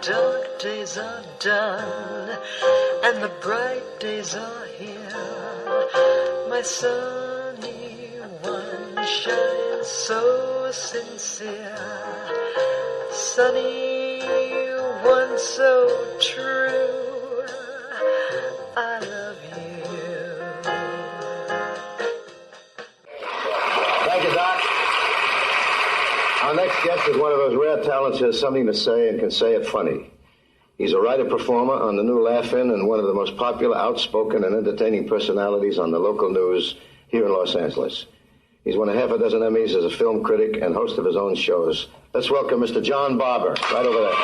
dark days are done and the bright days are here. My sunny one shines so sincere. Sunny one so true. I love you. Thank you, Doc. Our next guest is one of those rare talents who has something to say and can say it funny. He's a writer-performer on the new Laugh-In and one of the most popular, outspoken, and entertaining personalities on the local news here in Los Angeles. He's won a half a dozen Emmys as a film critic and host of his own shows. Let's welcome Mr. John Barbour, right over there.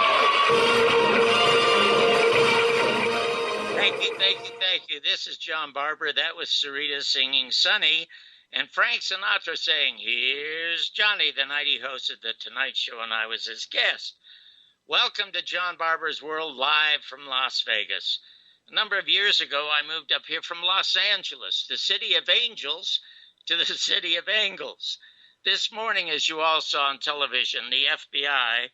Thank you. This is John Barbour. That was Sarita singing Sunny, and Frank Sinatra saying, "Here's Johnny," the night he hosted The Tonight Show, and I was his guest. Welcome to John Barbour's World, live from Las Vegas. A number of years ago, I moved up here from Los Angeles, the city of angels, to the city of angles. This morning, as you all saw on television, the FBI,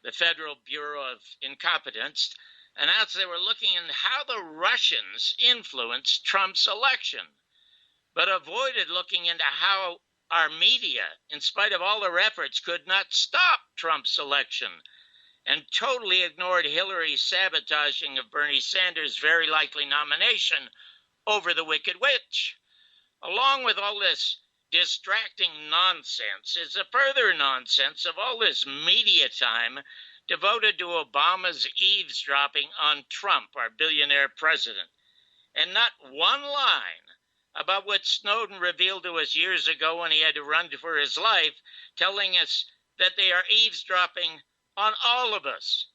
the Federal Bureau of Incompetence, announced they were looking into how the Russians influenced Trump's election, but avoided looking into how our media, in spite of all their efforts, could not stop Trump's election, and totally ignored Hillary's sabotaging of Bernie Sanders' very likely nomination over the Wicked Witch. Along with all this distracting nonsense is the further nonsense of all this media time devoted to Obama's eavesdropping on Trump, our billionaire president, and not one line about what Snowden revealed to us years ago when he had to run for his life, telling us that they are eavesdropping on all of us.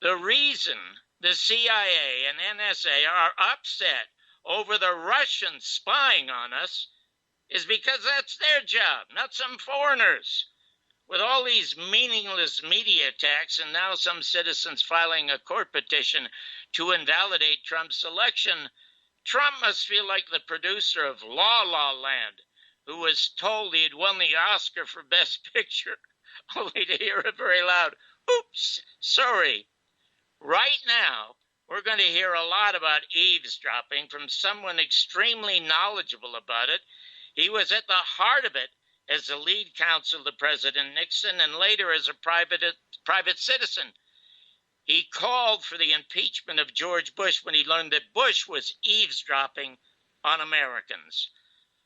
The reason the CIA and NSA are upset over the Russians spying on us is because that's their job, not some foreigners. With all these meaningless media attacks and now some citizens filing a court petition to invalidate Trump's election, Trump must feel like the producer of La La Land, who was told he had won the Oscar for Best Picture, only to hear a very loud, "Oops, sorry." Right now, we're going to hear a lot about eavesdropping from someone extremely knowledgeable about it. He was at the heart of it as the lead counsel to President Nixon and later as a private citizen. He called for the impeachment of George Bush when he learned that Bush was eavesdropping on Americans.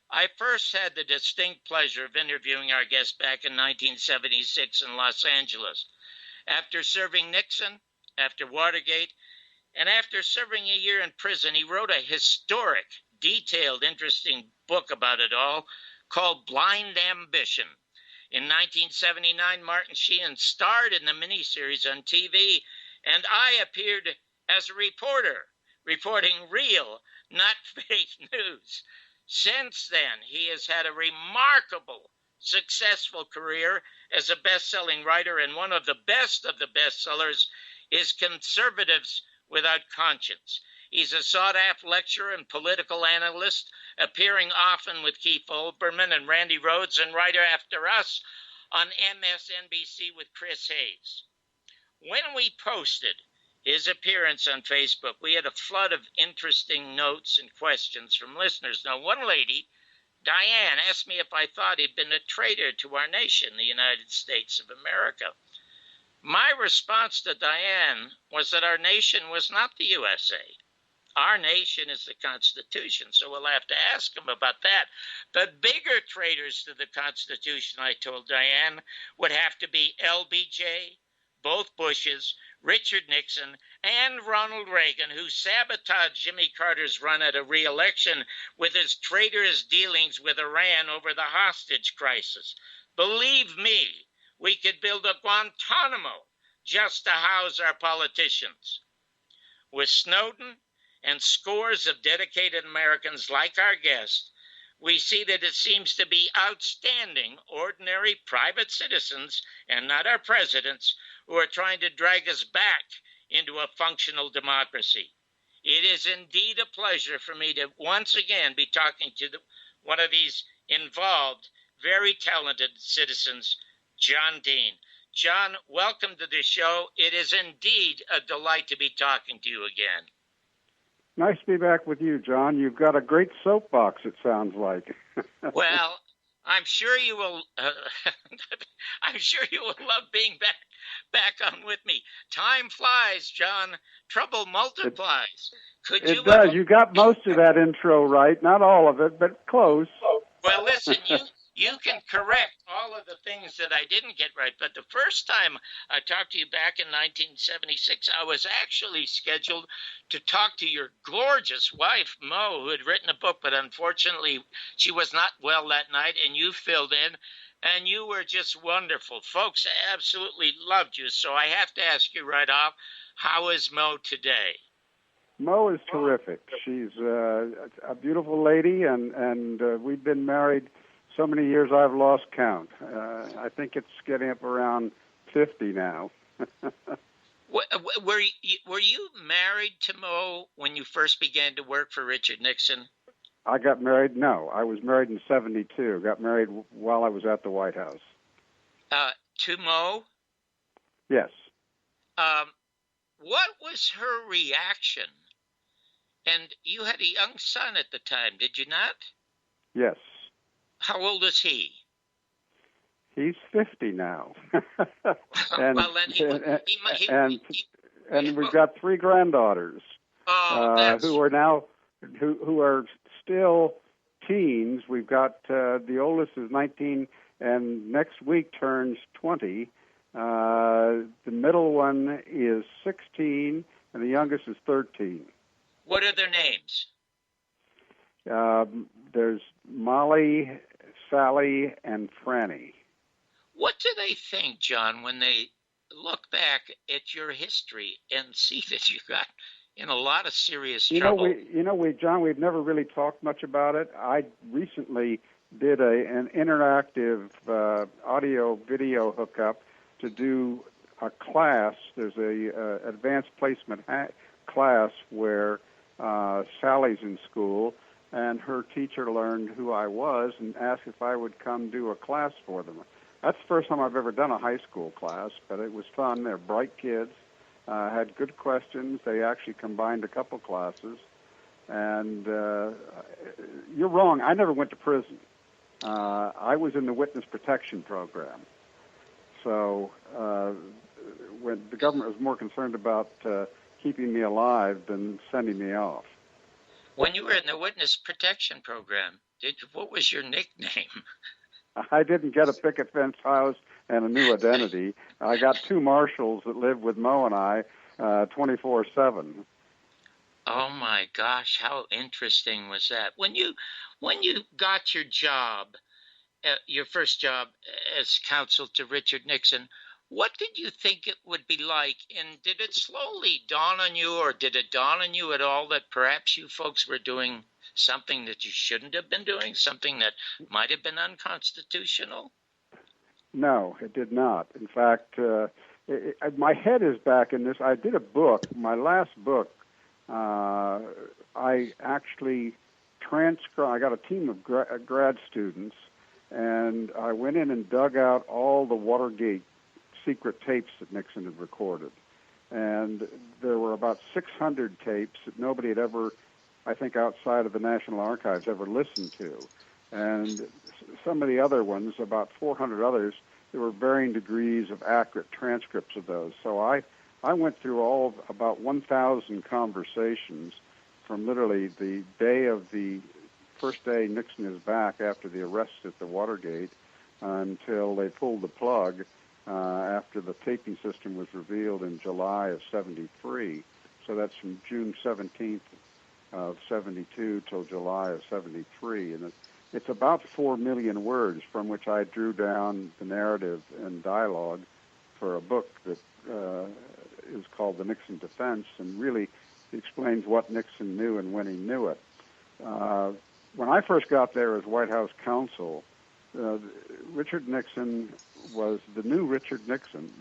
I first had the distinct pleasure of interviewing our guest back in 1976 in Los Angeles. After serving Nixon, after Watergate, and after serving a year in prison, he wrote a historic, detailed, interesting book about it all called Blind Ambition. In 1979, Martin Sheen starred in the miniseries on TV, and I appeared as a reporter, reporting real, not fake news. Since then, he has had a remarkable, successful career as a best-selling writer, and one of the bestsellers is Conservatives Without Conscience. He's a sought-after lecturer and political analyst, appearing often with Keith Olbermann and Randy Rhoads and Writer After Us on MSNBC with Chris Hayes. When we posted his appearance on Facebook, we had a flood of interesting notes and questions from listeners. Now, one lady, Diane, asked me if I thought he'd been a traitor to our nation, the United States of America. My response to Diane was that our nation was not the USA. Our nation is the Constitution, so we'll have to ask him about that. But bigger traitors to the Constitution, I told Diane, would have to be LBJ, both Bushes, Richard Nixon, and Ronald Reagan, who sabotaged Jimmy Carter's run at a re-election with his traitorous dealings with Iran over the hostage crisis. Believe me, we could build a Guantanamo just to house our politicians. With Snowden and scores of dedicated Americans like our guest, we see that it seems to be outstanding, ordinary private citizens, and not our presidents, who are trying to drag us back into a functional democracy. It is indeed a pleasure for me to once again be talking to one of these involved, very talented citizens, John Dean. John, welcome to the show. It is indeed a delight to be talking to you again. Nice to be back with you, John. You've got a great soapbox, it sounds like. Well, I'm sure you will. I'm sure you will love being back on with me. Time flies, John. Trouble multiplies. It does. You got most of that intro right. Not all of it, but close. Well, listen, you can correct all of the things that I didn't get right. But the first time I talked to you back in 1976, I was actually scheduled to talk to your gorgeous wife, Mo, who had written a book, but unfortunately she was not well that night, and you filled in, and you were just wonderful. Folks absolutely loved you. So I have to ask you right off, how is Mo today? Mo is terrific. She's a beautiful lady, and we've been married so many years I've lost count. I think it's getting up around 50 now. Were you married to Mo when you first began to work for Richard Nixon? I got married. No, I was married in '72. Got married while I was at the White House. To Mo? Yes. What was her reaction? And you had a young son at the time, did you not? Yes. How old is he? He's 50 now. And we've got 3 granddaughters who are now who are still teens. We've got the oldest is 19 and next week turns 20. The middle one is 16 and the youngest is 13. What are their names? There's Molly, Sally, and Franny. What do they think, John, when they look back at your history and see that you got in a lot of serious trouble? John, we've never really talked much about it. I recently did an interactive audio-video hookup to do a class. There's a advanced placement class where Sally's in school, and her teacher learned who I was and asked if I would come do a class for them. That's the first time I've ever done a high school class, but it was fun. They're bright kids, had good questions. They actually combined a couple classes. And you're wrong. I never went to prison. I was in the witness protection program. So when the government was more concerned about keeping me alive than sending me off. When you were in the witness protection program, what was your nickname? I didn't get a picket fence house and a new identity. I got 2 marshals that lived with Mo and I 24/7. Oh my gosh, how interesting was that? When you got your job, your first job as counsel to Richard Nixon, what did you think it would be like? And did it slowly dawn on you, or did it dawn on you at all that perhaps you folks were doing something that you shouldn't have been doing, something that might have been unconstitutional? No, it did not. In fact, my head is back in this. I did a book, my last book. I actually I got a team of grad students, and I went in and dug out all the Watergate secret tapes that Nixon had recorded. And there were about 600 tapes that nobody had ever, I think, outside of the National Archives ever listened to. And some of the other ones, about 400 others, there were varying degrees of accurate transcripts of those. So I went through about 1,000 conversations from literally the day of the first day Nixon is back after the arrest at the Watergate until they pulled the plug after the taping system was revealed in July of '73. So that's from June 17th of '72 till July of '73. And it's about 4 million words from which I drew down the narrative and dialogue for a book that is called The Nixon Defense, and really explains what Nixon knew and when he knew it. When I first got there as White House counsel, Richard Nixon was the new Richard Nixon.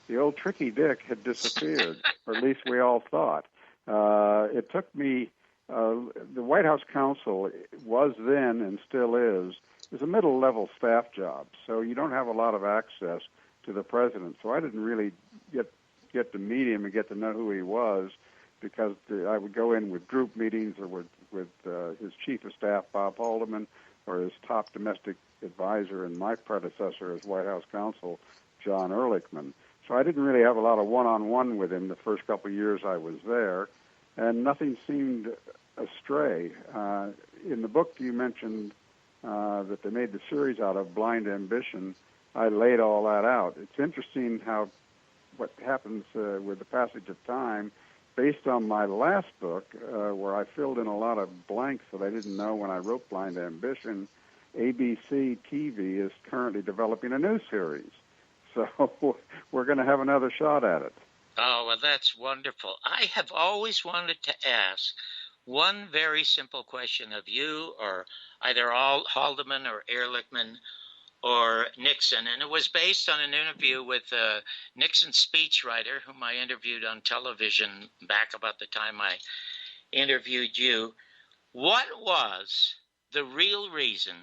The old tricky Dick had disappeared, or at least we all thought. It took me, the White House counsel was then and still is a middle-level staff job, so you don't have a lot of access to the president. So I didn't really get to meet him and get to know who he was, because I would go in with group meetings or with his chief of staff, Bob Haldeman, or his top domestic advisor and my predecessor as White House counsel, John Ehrlichman. So I didn't really have a lot of one-on-one with him the first couple of years I was there, and nothing seemed astray. In the book you mentioned that they made the series out of Blind Ambition. I laid all that out. It's interesting how what happens with the passage of time, based on my last book, where I filled in a lot of blanks that I didn't know when I wrote Blind Ambition. ABC TV is currently developing a new series. So we're going to have another shot at it. Oh, well, that's wonderful. I have always wanted to ask one very simple question of you, or either Haldeman or Ehrlichman or Nixon, and it was based on an interview with Nixon's speechwriter, whom I interviewed on television back about the time I interviewed you. What was the real reason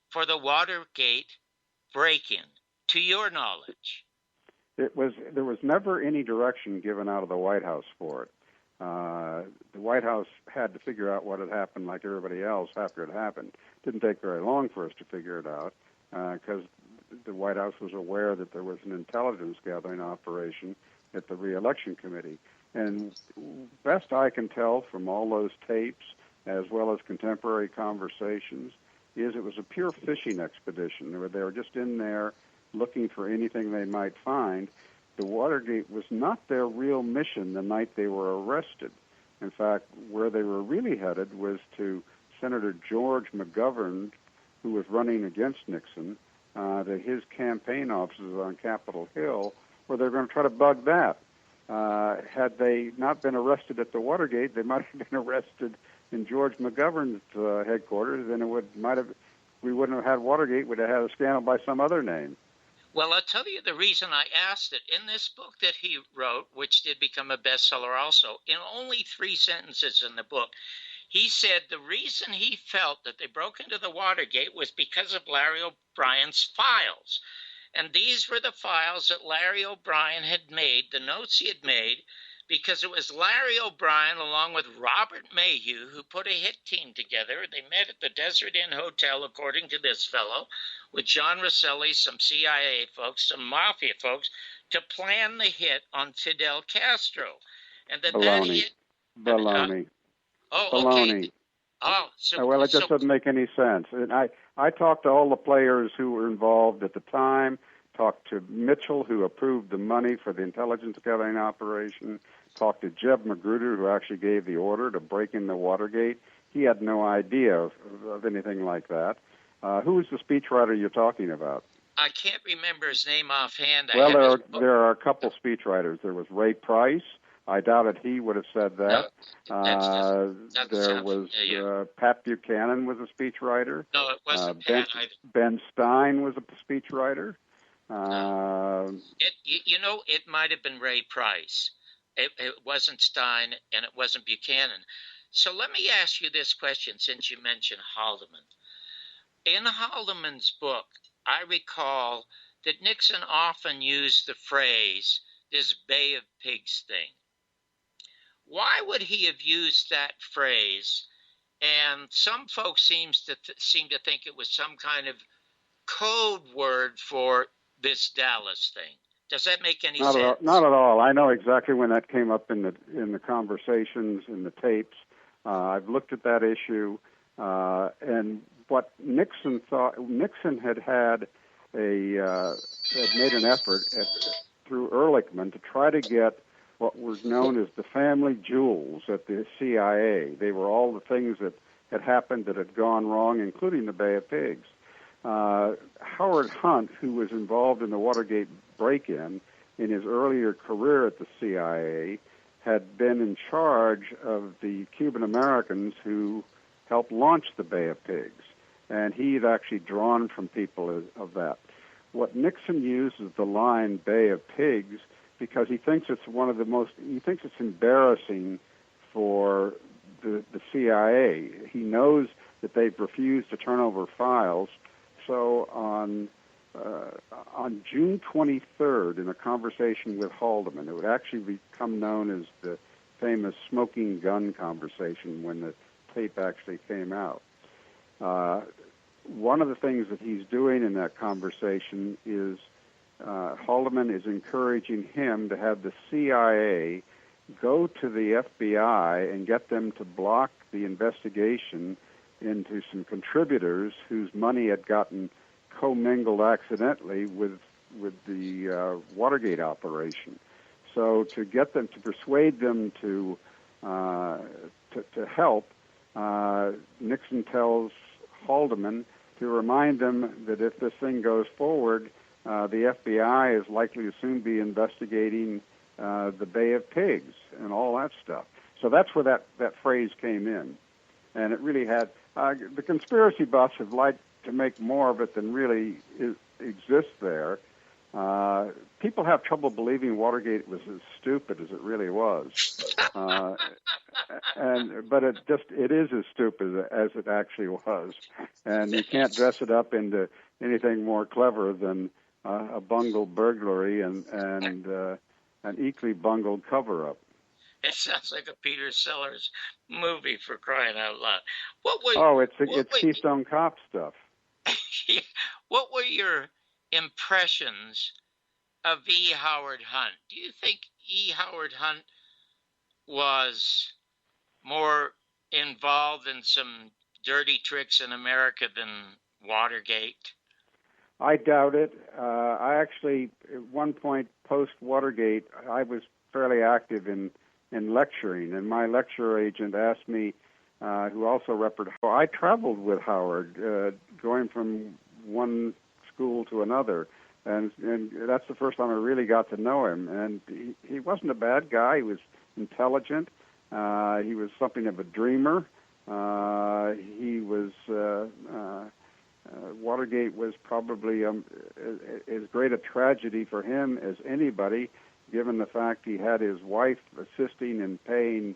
for the Watergate break-in, to your knowledge? There was never any direction given out of the White House for it. The White House had to figure out what had happened like everybody else after it happened. It didn't take very long for us to figure it out, because the White House was aware that there was an intelligence gathering operation at the re-election committee. And best I can tell from all those tapes, as well as contemporary conversations, is it was a pure fishing expedition. They were just in there looking for anything they might find. The Watergate was not their real mission the night they were arrested. In fact, where they were really headed was to Senator George McGovern, who was running against Nixon, to his campaign offices on Capitol Hill, where they were going to try to bug that. Had they not been arrested at the Watergate, they might have been arrested in George McGovern's headquarters, and we wouldn't have had Watergate. We'd have had a scandal by some other name. Well, I'll tell you the reason I asked it. In this book that he wrote, which did become a bestseller also, in only 3 sentences in the book, he said the reason he felt that they broke into the Watergate was because of Larry O'Brien's files. And these were the files that Larry O'Brien had made, the notes he had made, because it was Larry O'Brien along with Robert Mayhew who put a hit team together. They met at the Desert Inn Hotel, according to this fellow, with John Rosselli, some CIA folks, some mafia folks, to plan the hit on Fidel Castro. And that hit... Baloney. Okay. Baloney. Oh, well, it just doesn't make any sense. And I talked to all the players who were involved at the time, talked to Mitchell, who approved the money for the intelligence gathering operation, talked to Jeb Magruder, who actually gave the order to break in the Watergate. He had no idea of anything like that. Who was the speechwriter you're talking about? I can't remember his name offhand. Well, there are a couple speechwriters. There was Ray Price. I doubted he would have said that. There was Pat Buchanan was a speechwriter. No, it wasn't Pat either. Ben Stein was a speechwriter. It might have been Ray Price. It wasn't Stein, and it wasn't Buchanan. So let me ask you this question, since you mentioned Haldeman. In Haldeman's book, I recall that Nixon often used the phrase, this Bay of Pigs thing. Why would he have used that phrase? And some folks seem to think it was some kind of code word for this Dallas thing. Does that make any sense? Not at all. I know exactly when that came up in the conversations, in the tapes. I've looked at that issue, and what Nixon thought. Nixon had made an effort through Ehrlichman to try to get what was known as the family jewels at the CIA. They were all the things that had happened that had gone wrong, including the Bay of Pigs. Howard Hunt, who was involved in the Watergate break-in in his earlier career at the CIA, had been in charge of the Cuban Americans who helped launch the Bay of Pigs, and he had actually drawn from people of that. What Nixon uses the line Bay of Pigs because he thinks it's it's embarrassing for the CIA. He knows that they've refused to turn over files. So on on June 23rd, in a conversation with Haldeman, it would actually become known as the famous smoking gun conversation when the tape actually came out. One of the things that he's doing in that conversation is Haldeman is encouraging him to have the CIA go to the FBI and get them to block the investigation into some contributors whose money had gotten commingled accidentally with the Watergate operation. So to get them, to persuade them to help, Nixon tells Haldeman to remind them that if this thing goes forward, the FBI is likely to soon be investigating the Bay of Pigs and all that stuff. So that's where that phrase came in. And it really had, the conspiracy buffs have liked to make more of it than really exists there. People have trouble believing Watergate was as stupid as it really was. But it is as stupid as it actually was. And you can't dress it up into anything more clever than a bungled burglary and an equally bungled cover-up. It sounds like a Peter Sellers movie, for crying out loud. It's Keystone Cop stuff. What were your impressions of E. Howard Hunt? Do you think E. Howard Hunt was more involved in some dirty tricks in America than Watergate? I doubt it. I actually, at one point post-Watergate, I was fairly active in lecturing, and my lecturer agent asked me, who also represented, I traveled with Howard, going from one school to another, and that's the first time I really got to know him. And he wasn't a bad guy. He was intelligent. He was something of a dreamer. He was Watergate was probably as great a tragedy for him as anybody, given the fact he had his wife assisting in paying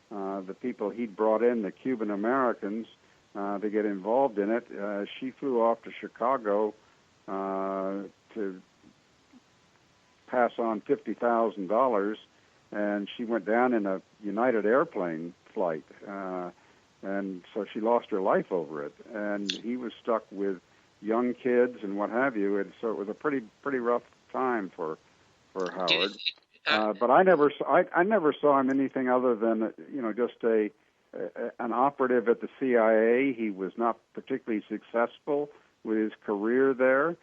the people he'd brought in, the Cuban Americans, to get involved in it. She flew off to Chicago to pass on $50,000, and she went down in a United airplane flight. And so she lost her life over it. And he was stuck with young kids and what have you. And so it was a pretty rough time for Howard. But I never saw him anything other than just an operative at the CIA. He was not particularly successful with his career there.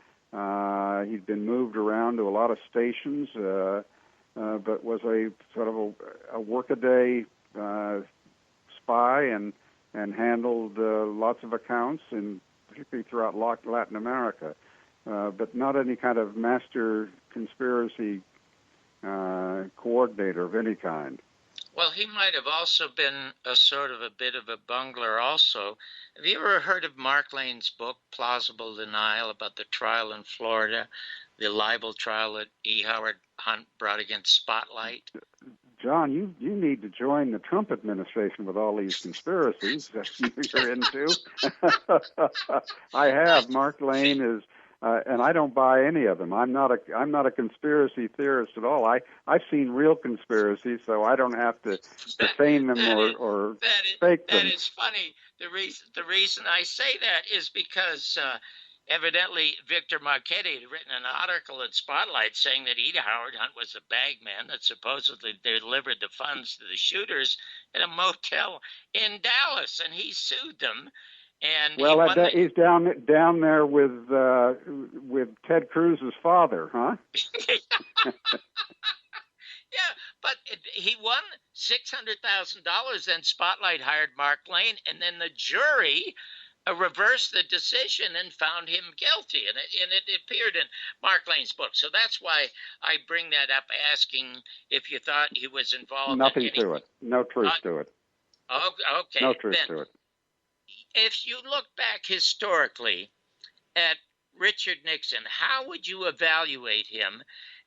He'd been moved around to a lot of stations, but was a sort of a workaday spy and handled lots of accounts, and particularly throughout Latin America, but not any kind of master conspiracy coordinator of any kind. Well, he might have also been a sort of a bit of a bungler also. Have you ever heard of Mark Lane's book, Plausible Denial, about the trial in Florida, the libel trial that E. Howard Hunt brought against Spotlight? John, you need to join the Trump administration with all these conspiracies that you're into. I have. Mark Lane is, and I don't buy any of them. I'm not a conspiracy theorist at all. I've seen real conspiracies, so I don't have to feign them or fake them. That is funny. The reason I say that is because evidently Victor Marchetti had written an article at Spotlight saying that E. Howard Hunt was a bagman that supposedly delivered the funds to the shooters at a motel in Dallas, and he sued them. And he's down there with Ted Cruz's father, huh? Yeah, but he won $600,000. Then Spotlight hired Mark Lane, and then the jury reversed the decision and found him guilty, and it appeared in Mark Lane's book. So that's why I bring that up, asking if you thought he was involved. Nothing to it. No truth to it. Okay. No truth to it. If you look back historically at Richard Nixon, how would you evaluate him?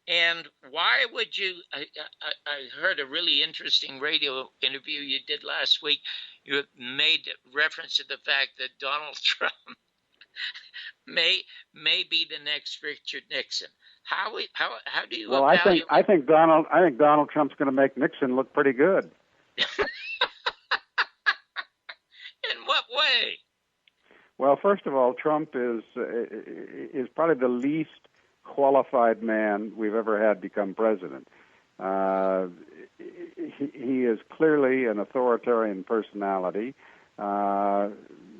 And why would you, I heard a really interesting radio interview you did last week. You made reference to the fact that Donald Trump may be the next Richard Nixon. How do you Well, evaluate? I think Donald Trump's going to make Nixon look pretty good. In what way? Well, first of all, Trump is probably the least qualified man we've ever had become president. He is clearly an authoritarian personality,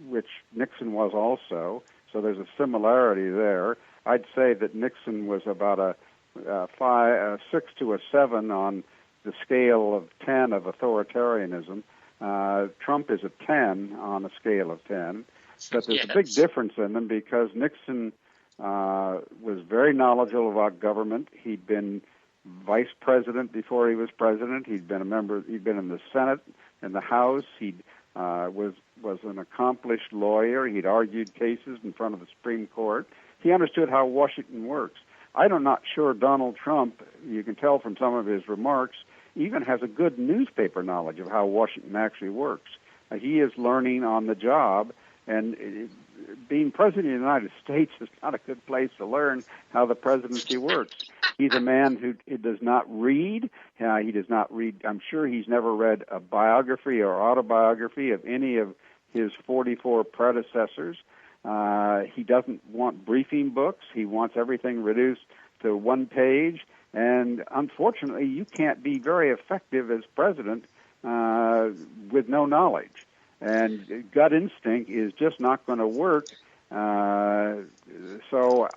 which Nixon was also. So there's a similarity there. I'd say that Nixon was about a 6 to a 7 on the scale of 10 of authoritarianism. Trump is a 10 on a scale of 10. But there's a big difference in them because Nixon was very knowledgeable about government. He'd been vice president before he was president. He'd been a member. He'd been in the Senate and the House. He was an accomplished lawyer. He'd argued cases in front of the Supreme Court. He understood how Washington works. I'm not sure Donald Trump, you can tell from some of his remarks, even has a good newspaper knowledge of how Washington actually works. He is learning on the job, and being president of the United States is not a good place to learn how the presidency works. He's a man who does not read. He does not read. I'm sure he's never read a biography or autobiography of any of his 44 predecessors. He doesn't want briefing books. He wants everything reduced to one page. And unfortunately, you can't be very effective as president with no knowledge. And gut instinct is just not going to work. So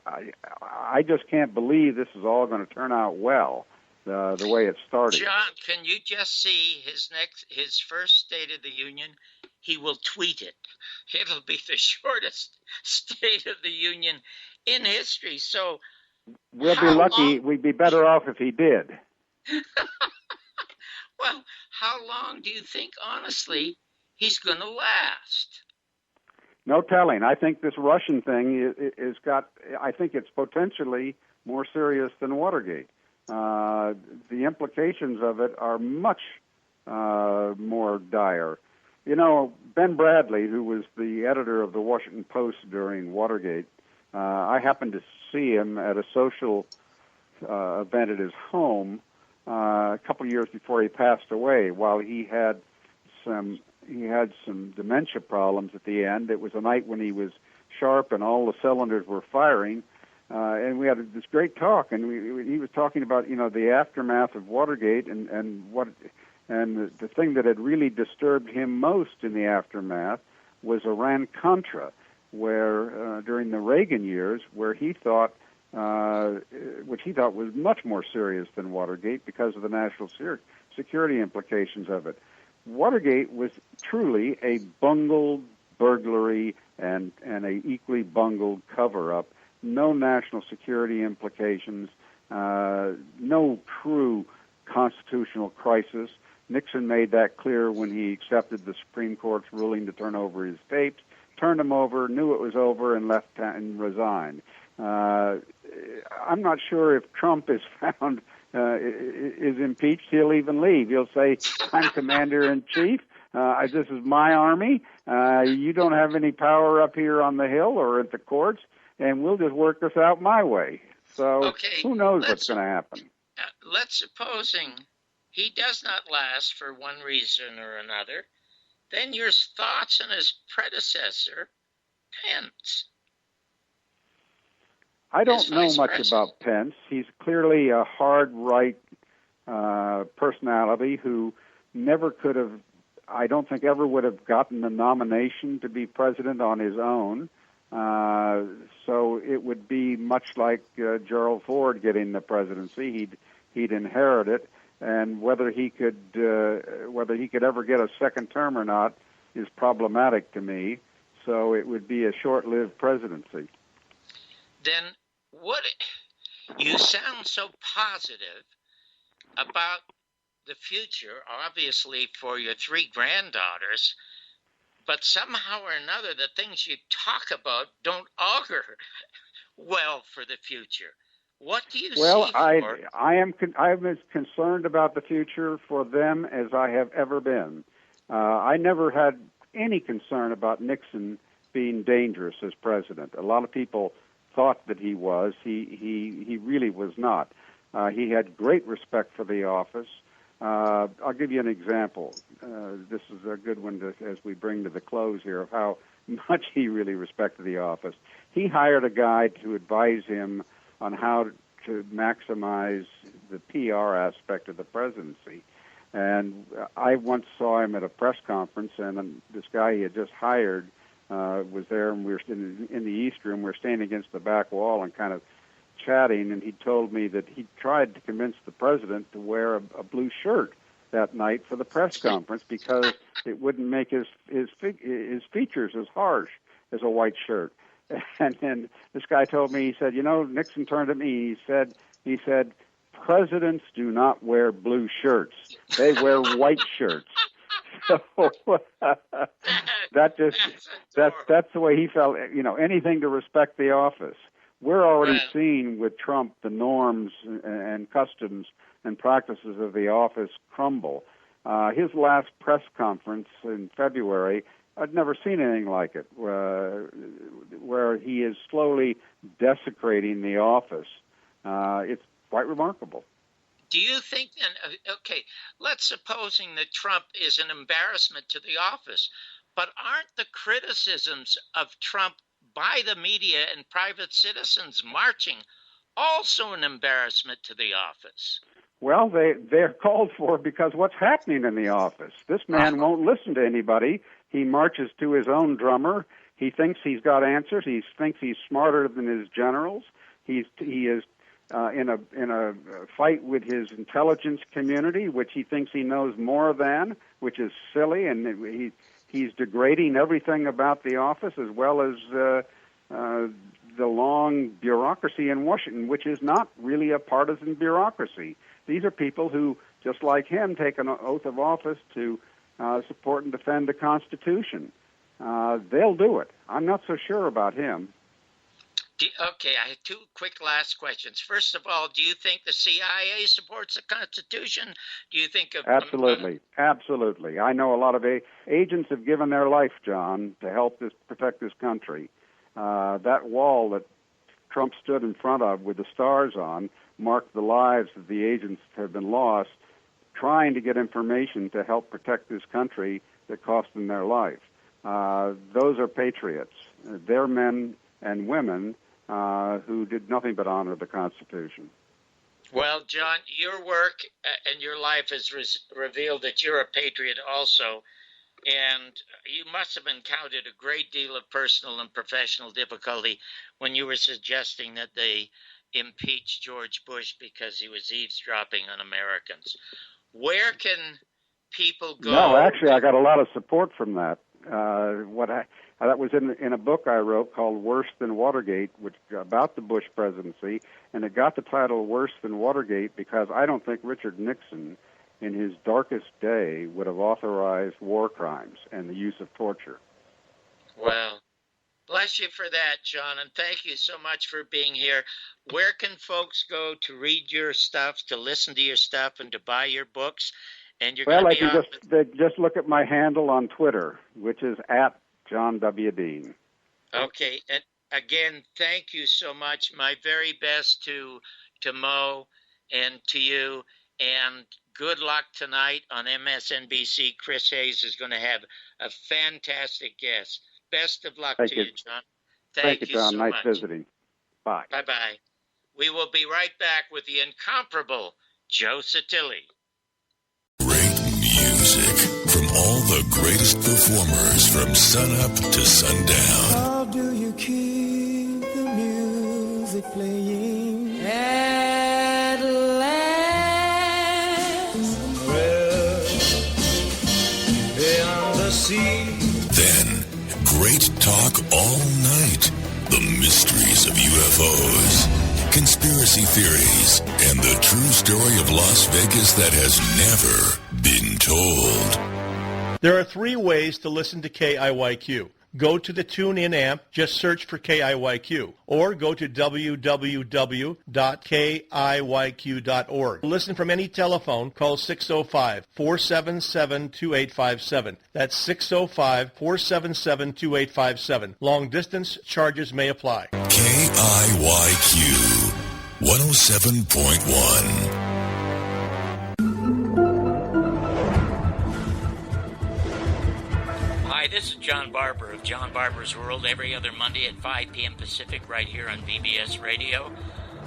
I just can't believe this is all going to turn out well, the way it started. John, can you just see his first State of the Union? He will tweet it. It'll be the shortest State of the Union in history. So we'll be lucky. We'd be better off if he did. Well, how long do you think, honestly, he's going to last? No telling. I think this Russian thing I think it's potentially more serious than Watergate. The implications of it are much more dire. You know, Ben Bradley, who was the editor of the Washington Post during Watergate, I happened to see him at a social event at his home a couple of years before he passed away. While he had some dementia problems at the end. It was a night when he was sharp and all the cylinders were firing, and we had this great talk. And he was talking about the aftermath of Watergate and the thing that had really disturbed him most in the aftermath was Iran-Contra, where during the Reagan years, where he thought, which he thought was much more serious than Watergate because of the national security implications of it. Watergate was truly a bungled burglary and a equally bungled cover-up. No national security implications, no true constitutional crisis. Nixon made that clear when he accepted the Supreme Court's ruling to turn over his tapes, turned them over, knew it was over, and left and resigned. I'm not sure if Trump is found is impeached, he'll even leave. He'll say, I'm commander-in-chief. This is my army. You don't have any power up here on the Hill or at the courts, and we'll just work this out my way. So who knows what's going to happen? Let's supposing he does not last for one reason or another, then your thoughts on his predecessor, Pence. I don't know much about Pence. He's clearly a hard right personality who never could have, I don't think ever would have gotten the nomination to be president on his own. So it would be much like Gerald Ford getting the presidency. He'd inherit it, and whether he could ever get a second term or not is problematic to me. So it would be a short-lived presidency. Then you sound so positive about the future, obviously for your three granddaughters, but somehow or another the things you talk about don't augur well for the future. What do you see for? I am as concerned about the future for them as I have ever been. I never had any concern about Nixon being dangerous as president. A lot of people thought that he was. He really was not. He had great respect for the office. I'll give you an example. This is a good one as we bring to the close here of how much he really respected the office. He hired a guy to advise him on how to maximize the PR aspect of the presidency. And I once saw him at a press conference, and this guy he had just hired was there, and we were in the East Room. We were standing against the back wall and kind of chatting, and he told me that he tried to convince the president to wear a blue shirt that night for the press conference because it wouldn't make his features as harsh as a white shirt. And then this guy told me, he said, Nixon turned at me, he said, presidents do not wear blue shirts. They wear white shirts. So that's the way he felt, anything to respect the office. We're already seeing with Trump the norms and customs and practices of the office crumble. His last press conference in February, I'd never seen anything like it, where he is slowly desecrating the office. It's quite remarkable. Do you think then, okay, let's supposing that Trump is an embarrassment to the office, but aren't the criticisms of Trump by the media and private citizens marching also an embarrassment to the office? Well, they're called for because what's happening in the office. This man won't listen to anybody. He marches to his own drummer. He thinks he's got answers. He thinks he's smarter than his generals. He is in a fight with his intelligence community, which he thinks he knows more than, which is silly, and he's degrading everything about the office as well as the long bureaucracy in Washington, which is not really a partisan bureaucracy. These are people who, just like him, take an oath of office to support and defend the Constitution. They'll do it. I'm not so sure about him. Okay, I have two quick last questions. First of all, do you think the CIA supports the Constitution? Do you think of... Absolutely. I know a lot of agents have given their life, John, to help protect this country. That wall that Trump stood in front of with the stars on marked the lives of the agents that have been lost trying to get information to help protect this country that cost them their life. Those are patriots. They're men and women who did nothing but honor the Constitution. Well, John, your work and your life has revealed that you're a patriot also, and you must have encountered a great deal of personal and professional difficulty when you were suggesting that they impeach George Bush because he was eavesdropping on Americans. Where can people go? No, actually, I got a lot of support from that. That was in a book I wrote called Worse Than Watergate, which about the Bush presidency, and it got the title Worse Than Watergate because I don't think Richard Nixon, in his darkest day, would have authorized war crimes and the use of torture. Well, bless you for that, John, and thank you so much for being here. Where can folks go to read your stuff, to listen to your stuff, and to buy your books? And you're well, they just look at my handle on Twitter, which is @John W. Dean. Okay, and again, thank you so much. My very best to Mo and to you, and good luck tonight on MSNBC. Chris Hayes is going to have a fantastic guest. Best of luck to you, John. Thank you, John. so nice much. Visiting. Bye. Bye-bye. We will be right back with the incomparable Joe Satilli. Great music from all the greatest performers from sunup to sundown. How do you keep the music playing at last? Well, beyond the sea. Then, great talk all night. The mysteries of UFOs, conspiracy theories, and the true story of Las Vegas that has never been told. There are 3 ways to listen to KIYQ. Go to the TuneIn app, just search for KIYQ, or go to www.kiyq.org. Listen from any telephone, call 605-477-2857. That's 605-477-2857. Long distance charges may apply. KIYQ 107.1. Hi, this is John Barbour of John Barbour's World every other Monday at 5 p.m. Pacific right here on BBS Radio.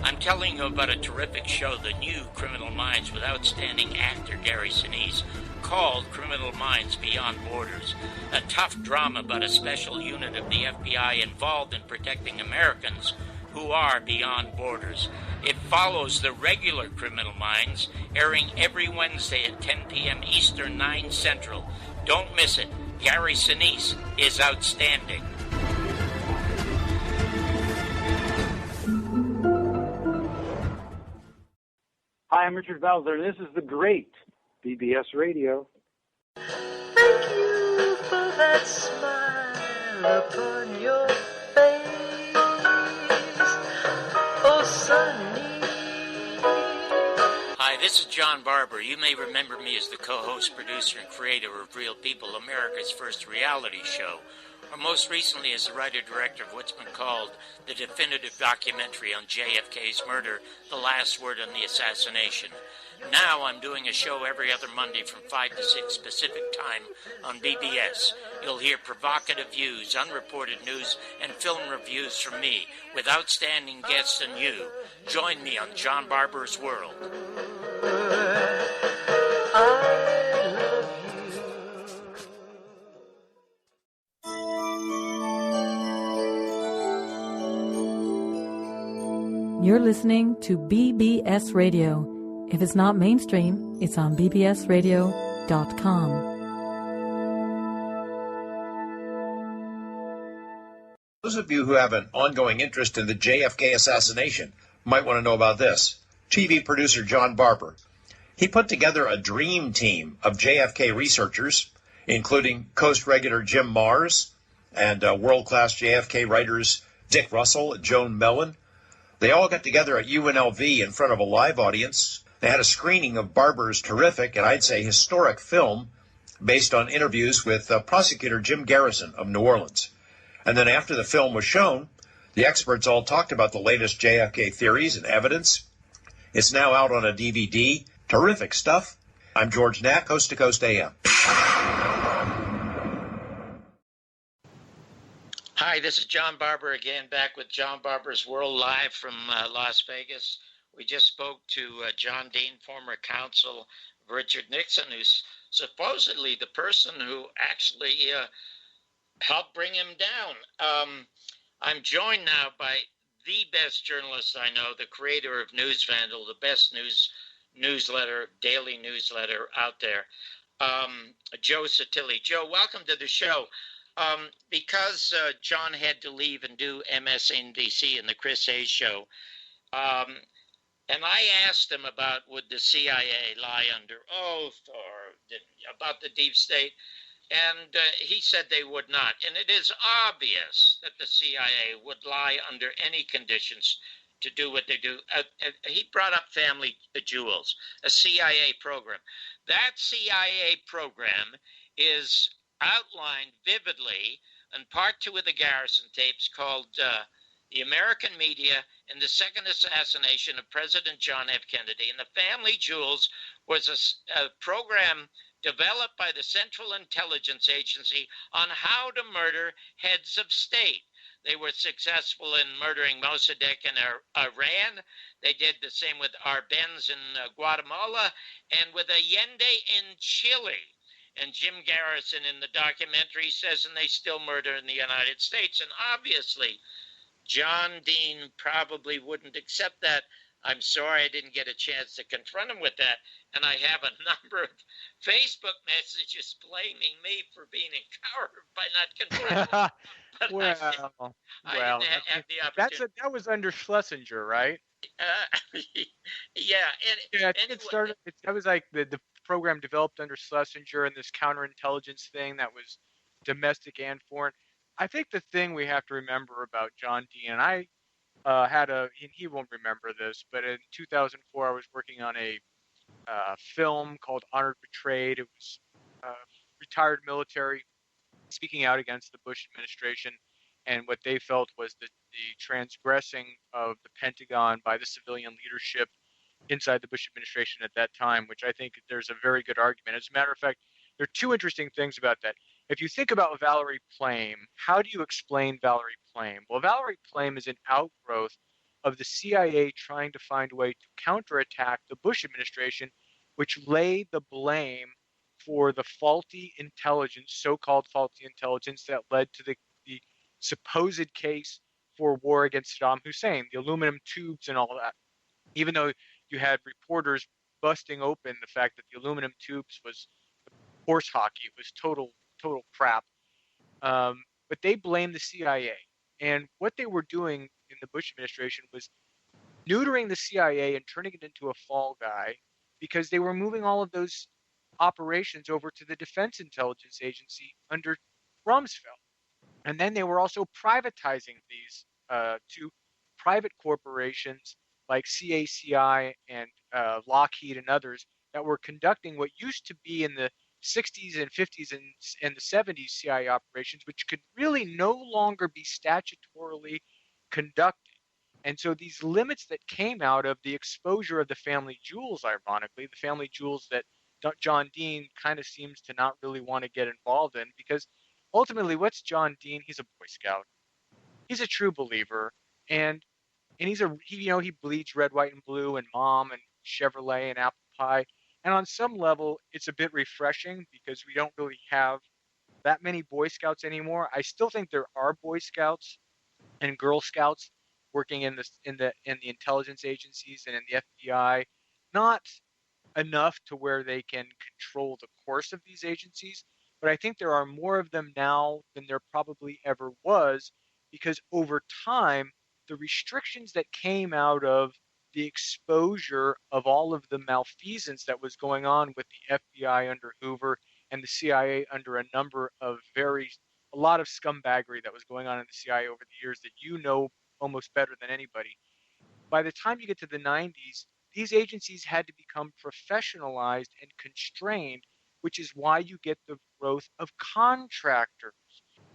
I'm telling you about a terrific show, The New Criminal Minds, with outstanding actor Gary Sinise, called Criminal Minds Beyond Borders, a tough drama about a special unit of the FBI involved in protecting Americans who are beyond borders. It follows the regular Criminal Minds, airing every Wednesday at 10 p.m. Eastern, 9 Central. Don't miss it. Gary Sinise is outstanding. Hi, I'm Richard Bowser. This is the great BBS Radio. Thank you for that smile upon your face. Oh, Sunny. Hi, this is John Barbour. You may remember me as the co-host, producer, and creator of Real People, America's first reality show, or most recently as the writer-director of what's been called the definitive documentary on JFK's murder, The Last Word on the Assassination. Now I'm doing a show every other Monday from 5 to 6 Pacific Time on BBS. You'll hear provocative views, unreported news, and film reviews from me with outstanding guests and you. Join me on John Barbour's World. You're listening to BBS Radio. If it's not mainstream, it's on bbsradio.com. Those of you who have an ongoing interest in the JFK assassination might want to know about this. TV producer John Barbour. He put together a dream team of JFK researchers, including Coast regular Jim Mars and world-class JFK writers Dick Russell and Joan Mellon. They all got together at UNLV in front of a live audience. They had a screening of Barbour's terrific and I'd say historic film based on interviews with prosecutor Jim Garrison of New Orleans. And then after the film was shown, the experts all talked about the latest JFK theories and evidence. It's now out on a DVD. Terrific stuff. I'm George Knack, Coast to Coast AM. Hi, this is John Barbour again, back with John Barbour's World live from Las Vegas. We just spoke to John Dean, former counsel of Richard Nixon, who's supposedly the person who actually helped bring him down. I'm joined now by the best journalist I know, the creator of News Vandal, the best newsletter, daily newsletter out there, Joe Satilli. Joe, welcome to the show. Because John had to leave and do MSNBC and the Chris Hayes show, and I asked him about would the CIA lie under oath or about the deep state, and he said they would not. And it is obvious that the CIA would lie under any conditions to do what they do. He brought up Family Jewels, a CIA program. That CIA program is outlined vividly in part 2 of the Garrison tapes called The American Media and the Second Assassination of President John F. Kennedy. And the Family Jewels was a program developed by the Central Intelligence Agency on how to murder heads of state. They were successful in murdering Mossadegh in Iran. They did the same with Arbenz in Guatemala and with Allende in Chile. And Jim Garrison in the documentary says, and they still murder in the United States. And obviously, John Dean probably wouldn't accept that. I'm sorry I didn't get a chance to confront him with that. And I have a number of Facebook messages blaming me for being a coward by not confronting him. Well, have the opportunity. that was under Schlesinger, right? Yeah. I think it started. That was like the program developed under Schlesinger and this counterintelligence thing that was domestic and foreign. I think the thing we have to remember about John Dean, and I he won't remember this, but in 2004 I was working on a film called Honored Betrayed. It was retired military speaking out against the Bush administration and what they felt was the transgressing of the Pentagon by the civilian leadership inside the Bush administration at that time, which I think there's a very good argument. As a matter of fact, there are two interesting things about that. If you think about Valerie Plame, how do you explain Valerie Plame? Well, Valerie Plame is an outgrowth of the CIA trying to find a way to counterattack the Bush administration, which laid the blame for the faulty intelligence, so-called faulty intelligence that led to the supposed case for war against Saddam Hussein, the aluminum tubes and all that. Even though you had reporters busting open the fact that the aluminum tubes was horse hockey, it was total crap. But they blamed the CIA. And what they were doing in the Bush administration was neutering the CIA and turning it into a fall guy because they were moving all of those operations over to the Defense Intelligence Agency under Rumsfeld. And then they were also privatizing these to private corporations like CACI and Lockheed and others that were conducting what used to be in the 60s and 50s and the 70s CIA operations, which could really no longer be statutorily conducted. And so these limits that came out of the exposure of the family jewels, ironically, the family jewels that John Dean kind of seems to not really want to get involved in, because ultimately, what's John Dean? He's a Boy Scout. He's a true believer, and he bleeds red, white, and blue, and Mom, and Chevrolet, and apple pie. And on some level, it's a bit refreshing because we don't really have that many Boy Scouts anymore. I still think there are Boy Scouts and Girl Scouts working in the intelligence agencies and in the FBI, not enough to where they can control the course of these agencies. But I think there are more of them now than there probably ever was, because over time, the restrictions that came out of the exposure of all of the malfeasance that was going on with the FBI under Hoover and the CIA under a lot of scumbaggery that was going on in the CIA over the years that you know almost better than anybody. By the time you get to the 90s, these agencies had to become professionalized and constrained, which is why you get the growth of contractors.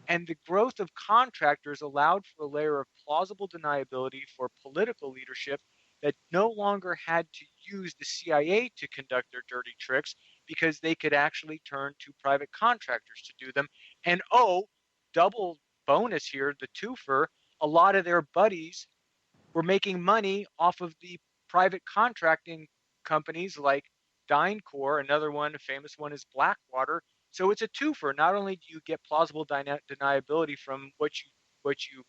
And the growth of contractors allowed for a layer of plausible deniability for political leadership that no longer had to use the CIA to conduct their dirty tricks because they could actually turn to private contractors to do them. And double bonus here, the twofer, a lot of their buddies were making money off of the private contracting companies like DynCorp. Another one, a famous one, is Blackwater. So it's a twofer. Not only do you get plausible deniability from what you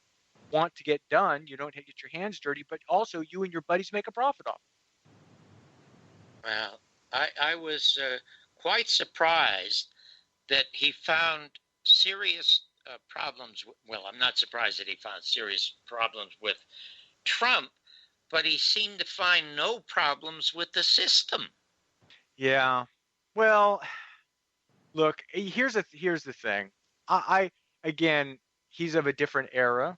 want to get done, you don't get your hands dirty, but also you and your buddies make a profit off it. Well, I was quite surprised that he found serious problems. Well, I'm not surprised that he found serious problems with Trump, but he seemed to find no problems with the system. Yeah. Well, look, here's the thing. Again, he's of a different era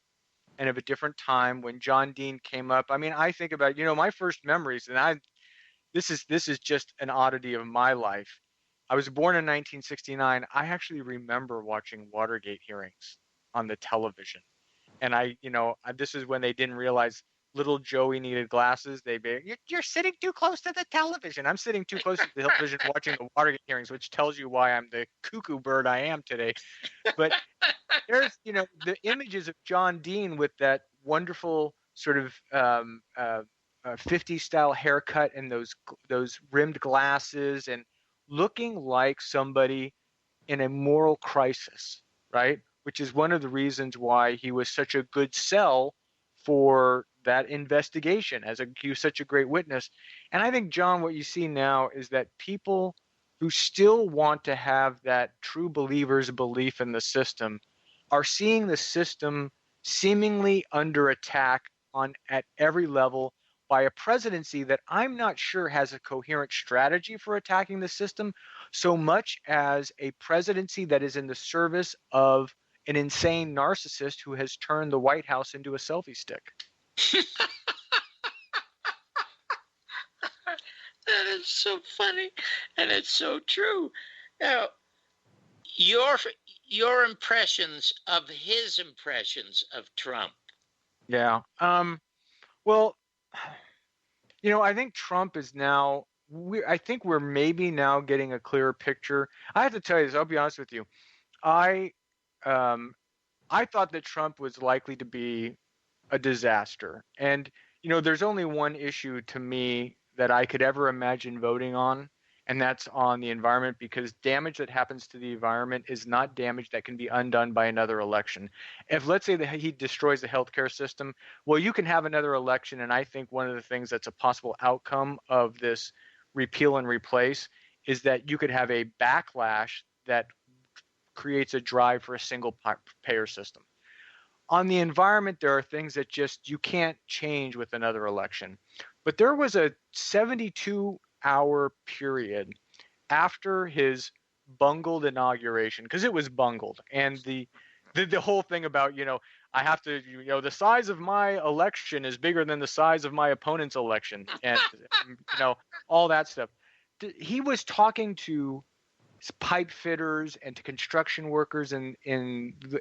and of a different time when John Dean came up. I mean, I think about, my first memories, and this is just an oddity of my life. I was born in 1969. I actually remember watching Watergate hearings on the television. And this is when they didn't realize little Joey needed glasses. You're sitting too close to the television. I'm sitting too close to the television watching the Watergate hearings, which tells you why I'm the cuckoo bird I am today. But there's, the images of John Dean with that wonderful sort of 50s style haircut and those rimmed glasses and looking like somebody in a moral crisis, right? Which is one of the reasons why he was such a good sell for that investigation, he was such a great witness. And I think, John, what you see now is that people who still want to have that true believer's belief in the system are seeing the system seemingly under attack at every level by a presidency that I'm not sure has a coherent strategy for attacking the system so much as a presidency that is in the service of an insane narcissist who has turned the White House into a selfie stick. That is so funny, and it's so true. Now, your impressions of his impressions of Trump. Yeah. Well, I think Trump is now. I think we're maybe now getting a clearer picture. I have to tell you this. I'll be honest with you. I thought that Trump was likely to be a disaster, and there's only one issue to me that I could ever imagine voting on, and that's on the environment, because damage that happens to the environment is not damage that can be undone by another election. If, let's say, that he destroys the healthcare system, well, you can have another election, and I think one of the things that's a possible outcome of this repeal and replace is that you could have a backlash that creates a drive for a single payer system. On the environment, there are things that just you can't change with another election. But there was a 72-hour period after his bungled inauguration, because it was bungled, and the whole thing about, I have to, the size of my election is bigger than the size of my opponent's election, and all that stuff. He was talking to pipe fitters and to construction workers in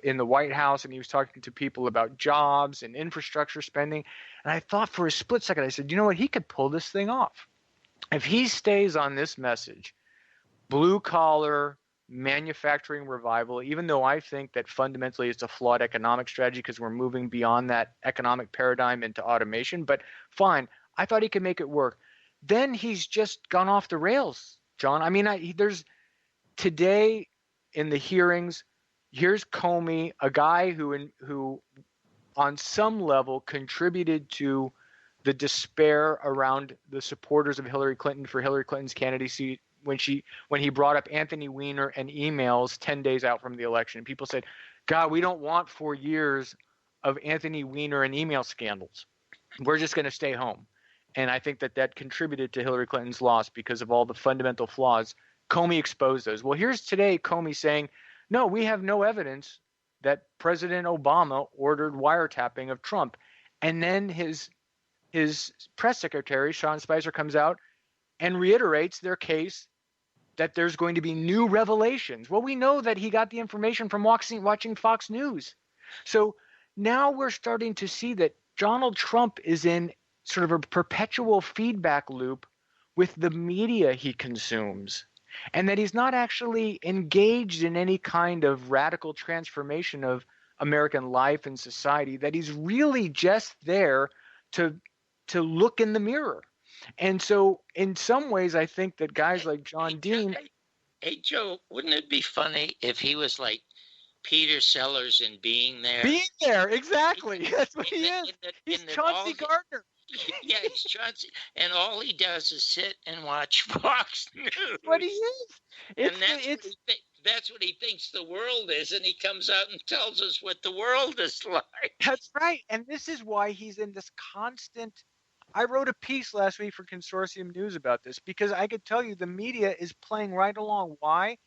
the White House, and he was talking to people about jobs and infrastructure spending. And I thought for a split second, I said, you know what, he could pull this thing off. If he stays on this message, blue collar manufacturing revival, even though I think that fundamentally it's a flawed economic strategy because we're moving beyond that economic paradigm into automation, but fine, I thought he could make it work. Then he's just gone off the rails, John. I mean, there's today in the hearings, here's Comey, a guy who on some level contributed to the despair around the supporters of Hillary Clinton for Hillary Clinton's candidacy when he brought up Anthony Weiner and emails 10 days out from the election. People said, God, we don't want 4 years of Anthony Weiner and email scandals. We're just going to stay home. And I think that contributed to Hillary Clinton's loss because of all the fundamental flaws. Comey exposed those. Well, here's today Comey saying, no, we have no evidence that President Obama ordered wiretapping of Trump. And then his press secretary, Sean Spicer, comes out and reiterates their case that there's going to be new revelations. Well, we know that he got the information from watching Fox News. So now we're starting to see that Donald Trump is in sort of a perpetual feedback loop with the media he consumes, and that he's not actually engaged in any kind of radical transformation of American life and society, that he's really just there to look in the mirror. And so in some ways, I think that guys like John Dean... Hey, Joe, wouldn't it be funny if he was like Peter Sellers in Being There? Being There, exactly. That's what he is. He's Chauncey Gardner. Yeah, he's Chauncey, and all he does is sit and watch Fox News. What he is. That's what he thinks the world is, and he comes out and tells us what the world is like. That's right, and this is why he's in this constant... I wrote a piece last week for Consortium News about this, because I could tell you the media is playing right along. Why?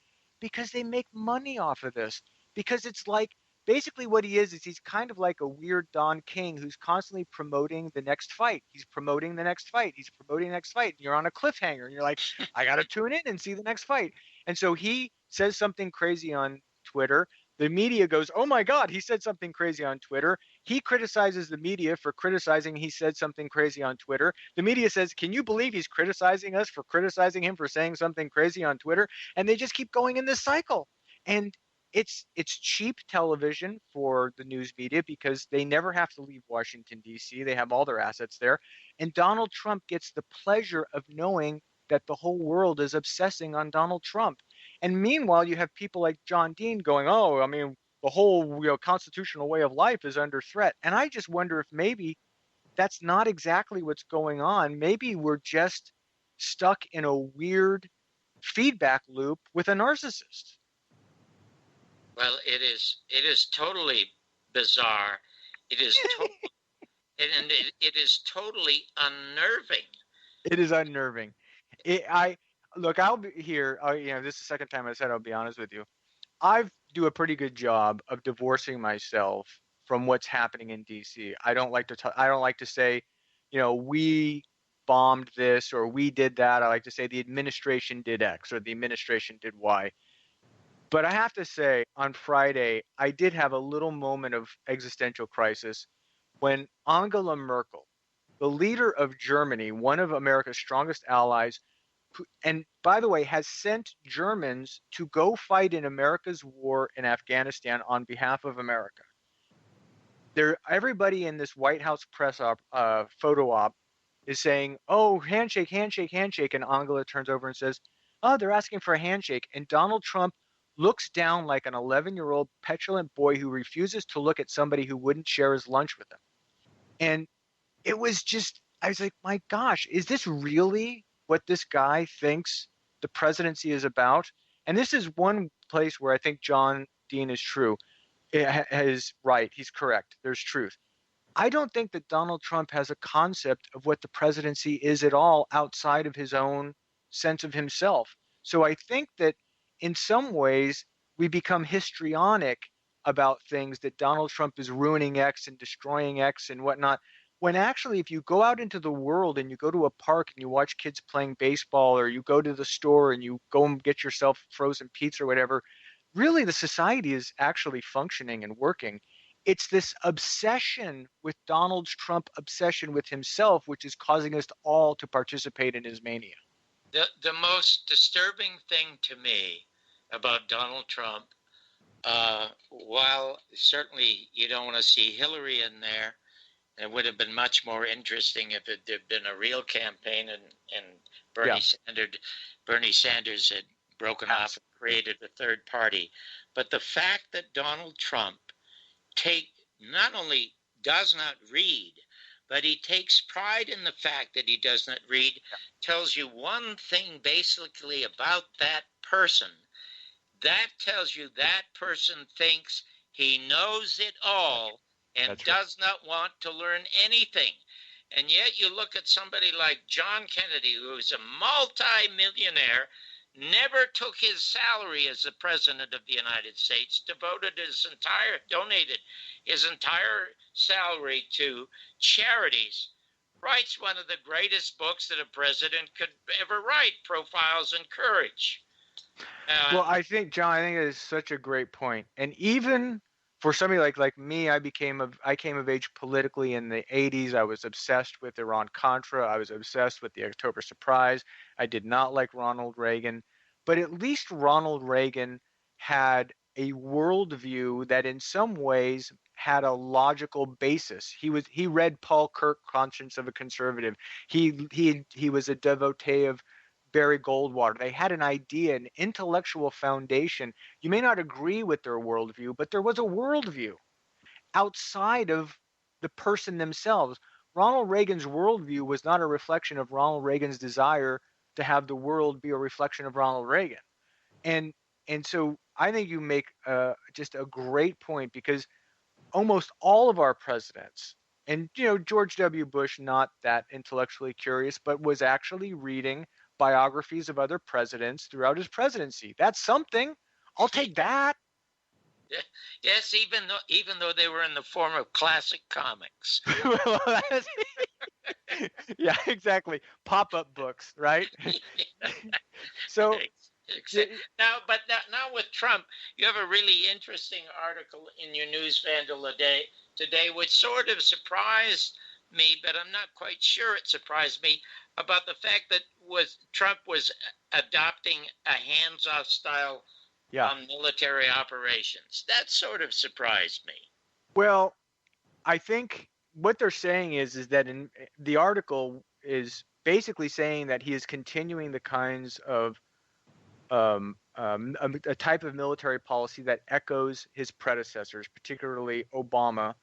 Because they make money off of this. Because it's like, basically what he is he's kind of like a weird Don King who's constantly promoting the next fight. He's promoting the next fight. He's promoting the next fight. You're on a cliffhanger, and you're like, I got to tune in and see the next fight. And so he says something crazy on Twitter. The media goes, oh my God, he said something crazy on Twitter. He criticizes the media for criticizing he said something crazy on Twitter. The media says, can you believe he's criticizing us for criticizing him for saying something crazy on Twitter? And they just keep going in this cycle. And it's cheap television for the news media because they never have to leave Washington, D.C. They have all their assets there. And Donald Trump gets the pleasure of knowing that the whole world is obsessing on Donald Trump. And meanwhile, you have people like John Dean going, oh, I mean, the whole constitutional way of life is under threat. And I just wonder if maybe that's not exactly what's going on. Maybe we're just stuck in a weird feedback loop with a narcissist. Well, it is totally bizarre. It is and it is totally unnerving. It is unnerving. Look, I'll be here. This is the second time I said I'll be honest with you. I do a pretty good job of divorcing myself from what's happening in DC. I don't like to say, we bombed this or we did that. I like to say the administration did X or the administration did Y. But I have to say, on Friday, I did have a little moment of existential crisis when Angela Merkel, the leader of Germany, one of America's strongest allies, and by the way, has sent Germans to go fight in America's war in Afghanistan on behalf of America. Everybody in this White House press photo op is saying, "Oh, handshake, handshake, handshake," and Angela turns over and says, "Oh, they're asking for a handshake," and Donald Trump looks down like an 11-year-old petulant boy who refuses to look at somebody who wouldn't share his lunch with him. And it was just, I was like, my gosh, is this really what this guy thinks the presidency is about? And this is one place where I think John Dean is true. Is right. He's correct. There's truth. I don't think that Donald Trump has a concept of what the presidency is at all outside of his own sense of himself. So I think that in some ways we become histrionic about things that Donald Trump is ruining X and destroying X and whatnot. When actually, if you go out into the world and you go to a park and you watch kids playing baseball, or you go to the store and you go and get yourself frozen pizza or whatever, really the society is actually functioning and working. It's this obsession with Donald Trump, obsession with himself, which is causing us all to participate in his mania. The most disturbing thing to me about Donald Trump, while certainly you don't want to see Hillary in there, it would have been much more interesting if it had been a real campaign and Bernie Sanders had broken off and created a third party. But the fact that Donald Trump not only does not read, but he takes pride in the fact that he does not read, tells you one thing basically about that person. That tells you that person thinks he knows it all and does not want to learn anything. And yet you look at somebody like John Kennedy, who is a multi-millionaire, never took his salary as the president of the United States, donated his entire salary to charities, writes one of the greatest books that a president could ever write, Profiles in Courage. Well, I think, John, it is such a great point. And even for somebody like me, I came of age politically in the 80s. I was obsessed with Iran-Contra. I was obsessed with the October surprise. I did not like Ronald Reagan. But at least Ronald Reagan had a worldview that in some ways had a logical basis. He read Paul Kirk, Conscience of a Conservative. He was a devotee of Barry Goldwater. They had an idea, an intellectual foundation. You may not agree with their worldview, but there was a worldview outside of the person themselves. Ronald Reagan's worldview was not a reflection of Ronald Reagan's desire to have the world be a reflection of Ronald Reagan. And so I think you make just a great point, because almost all of our presidents, and George W. Bush, not that intellectually curious, but was actually reading biographies of other presidents throughout his presidency. That's something. I'll take that. Yes, even though they were in the form of classic comics. Yeah, exactly. Pop-up books, right? So now with Trump, you have a really interesting article in your news vandal today, which sort of surprised me, but I'm not quite sure it surprised me, about the fact that Trump was adopting a hands-off style on military operations. That sort of surprised me. Well, I think what they're saying is that in the article is basically saying that he is continuing the kinds of a type of military policy that echoes his predecessors, particularly Obama,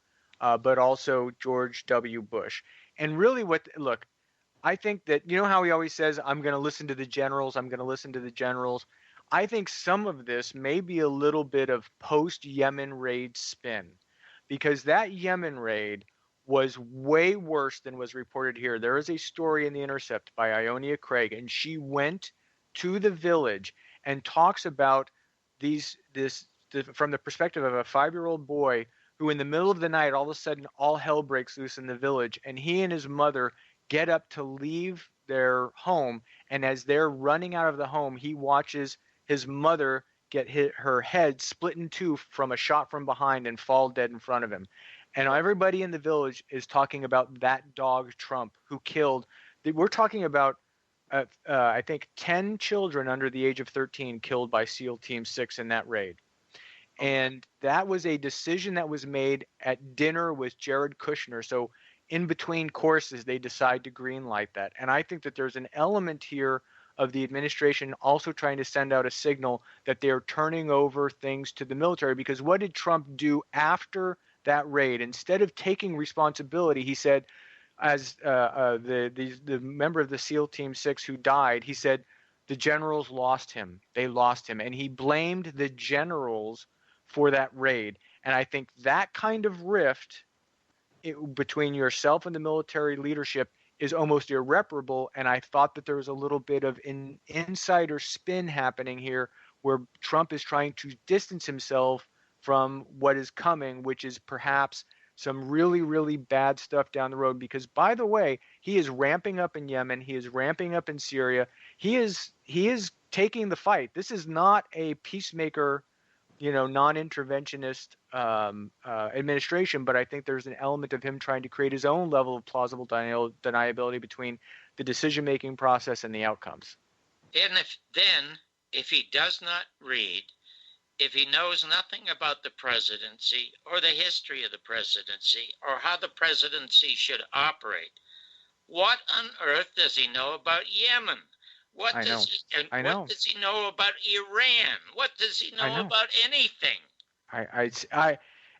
but also George W. Bush. And really I think that, how he always says, I'm going to listen to the generals, I'm going to listen to the generals. I think some of this may be a little bit of post-Yemen raid spin, because that Yemen raid was way worse than was reported here. There is a story in The Intercept by Ionia Craig, and she went to the village and talks about from the perspective of a 5-year-old boy who in the middle of the night, all of a sudden, all hell breaks loose in the village, and he and his mother get up to leave their home, and as they're running out of the home, he watches his mother get her head split in two from a shot from behind and fall dead in front of him. And everybody in the village is talking about that dog Trump who killed. We're talking about, I think, 10 children under the age of 13 killed by SEAL Team 6 in that raid. And that was a decision that was made at dinner with Jared Kushner. So in between courses, they decide to greenlight that. And I think that there's an element here of the administration also trying to send out a signal that they're turning over things to the military. Because what did Trump do after that raid? Instead of taking responsibility, he said, as the member of the SEAL Team 6 who died, he said, the generals lost him. They lost him. And he blamed the generals for that raid. And I think that kind of rift between yourself and the military leadership is almost irreparable. And I thought that there was a little bit of an insider spin happening here where Trump is trying to distance himself from what is coming, which is perhaps some really, really bad stuff down the road. Because, by the way, he is ramping up in Yemen. He is ramping up in Syria. He is taking the fight. This is not a peacemaker, non-interventionist administration, but I think there's an element of him trying to create his own level of plausible deniability between the decision-making process and the outcomes. And if he does not read, if he knows nothing about the presidency or the history of the presidency or how the presidency should operate, what on earth does he know about Yemen? What does he know about Iran? What does he know about anything?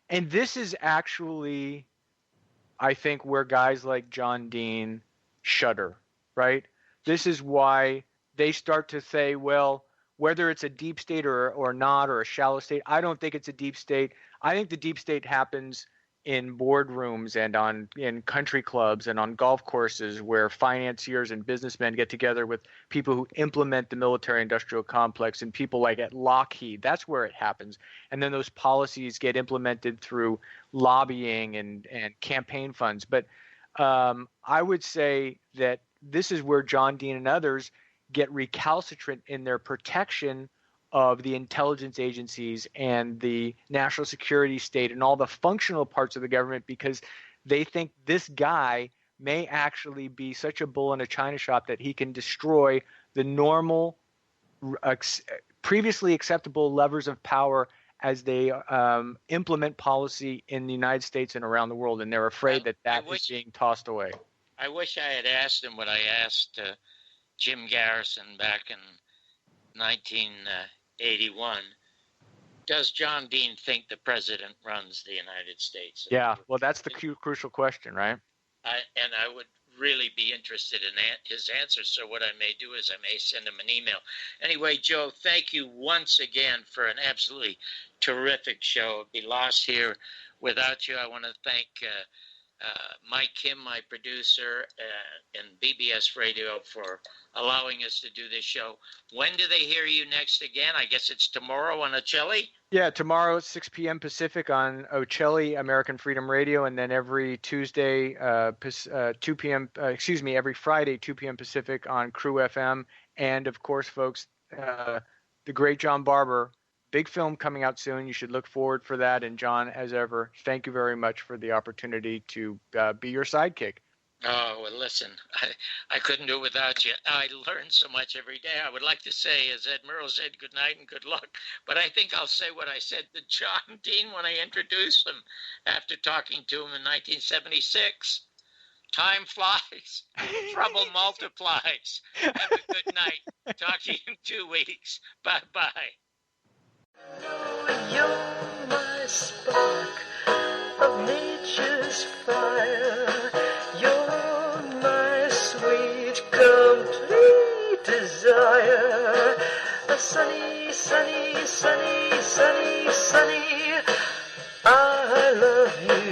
And this is actually, I think, where guys like John Dean shudder, right? This is why they start to say, well, whether it's a deep state or not, or a shallow state, I don't think it's a deep state. I think the deep state happens in boardrooms and in country clubs and on golf courses where financiers and businessmen get together with people who implement the military-industrial complex and people like at Lockheed. That's where it happens. And then those policies get implemented through lobbying and campaign funds. But I would say that this is where John Dean and others get recalcitrant in their protection of the intelligence agencies and the national security state and all the functional parts of the government, because they think this guy may actually be such a bull in a china shop that he can destroy the normal, previously acceptable levers of power as they implement policy in the United States and around the world. And they're afraid that is being tossed away. I wish I had asked him what I asked Jim Garrison back in 1981. Does John Dean think the president runs the United States? Yeah, well, that's the crucial question, right? And I would really be interested in his answer. So what I may do is I may send him an email. Anyway, Joe, thank you once again for an absolutely terrific show. It'd be lost here without you. I want to thank Mike Kim, my producer, and BBS Radio for allowing us to do this show. When do they hear you next again? I guess it's tomorrow on Ocelli? Yeah, tomorrow at 6 p.m. Pacific on Ocelli, American Freedom Radio, and then every Tuesday, every Friday, 2 p.m. Pacific on Crew FM. And, of course, folks, the great John Barbour. Big film coming out soon. You should look forward for that. And John, as ever, thank you very much for the opportunity to be your sidekick. Oh, well, listen, I couldn't do it without you. I learn so much every day. I would like to say, as Ed Murrow said, good night and good luck. But I think I'll say what I said to John Dean when I introduced him after talking to him in 1976. Time flies. Trouble multiplies. Have a good night. Talk to you in 2 weeks. Bye-bye. You're my spark of nature's fire. You're my sweet, complete desire. A sunny, sunny, sunny, sunny, sunny. I love you.